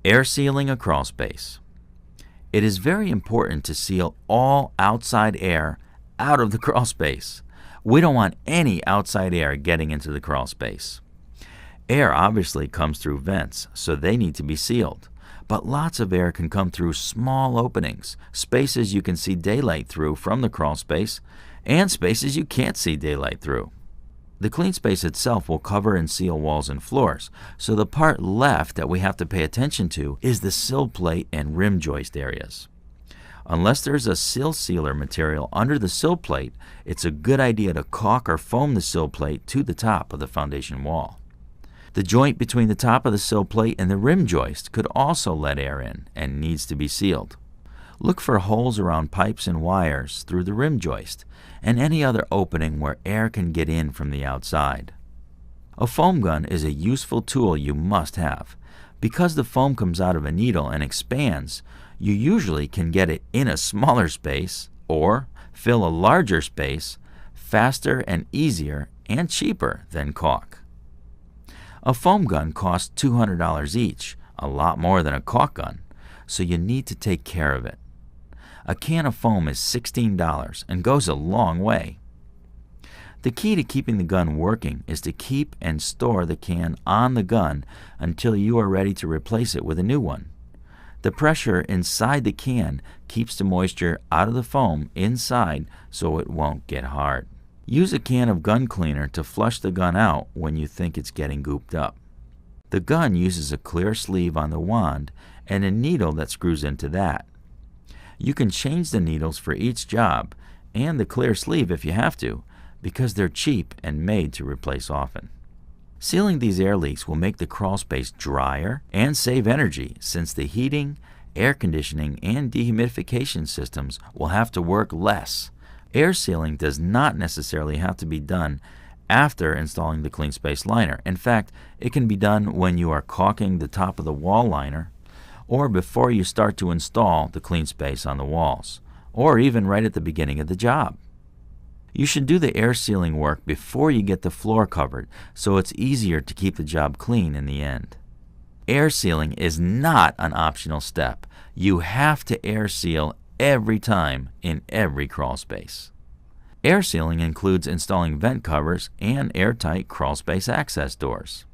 Air sealing a crawl space. It is very important to seal all outside air out of the crawl space. We don't want any outside air getting into the crawl space. Air obviously comes through vents, so they need to be sealed. But lots of air can come through small openings, spaces you can see daylight through from the crawl space, and spaces you can't see daylight through. The clean space itself will cover and seal walls and floors, so the part left that we have to pay attention to is the sill plate and rim joist areas. Unless there's a sill sealer material under the sill plate, it's a good idea to caulk or foam the sill plate to the top of the foundation wall. The joint between the top of the sill plate and the rim joist could also let air in and needs to be sealed. Look for holes around pipes and wires through the rim joist and any other opening where air can get in from the outside. A foam gun is a useful tool you must have. Because the foam comes out of a needle and expands, you usually can get it in a smaller space or fill a larger space faster and easier and cheaper than caulk. A foam gun costs $200 each, a lot more than a caulk gun, so you need to take care of it. A can of foam is $16 and goes a long way. The key to keeping the gun working is to keep and store the can on the gun until you are ready to replace it with a new one. The pressure inside the can keeps the moisture out of the foam inside so it won't get hard. Use a can of gun cleaner to flush the gun out when you think it's getting gooped up. The gun uses a clear sleeve on the wand and a needle that screws into that. You can change the needles for each job and the clear sleeve if you have to, because they're cheap and made to replace often. Sealing these air leaks will make the crawl space drier and save energy, since the heating, air conditioning, and dehumidification systems will have to work less. Air sealing does not necessarily have to be done after installing the clean space liner. In fact, it can be done when you are caulking the top of the wall liner, or before you start to install the clean space on the walls, or even right at the beginning of the job. You should do the air sealing work before you get the floor covered, so it's easier to keep the job clean in the end. Air sealing is not an optional step. You have to air seal every time in every crawl space. Air sealing includes installing vent covers and airtight crawl space access doors.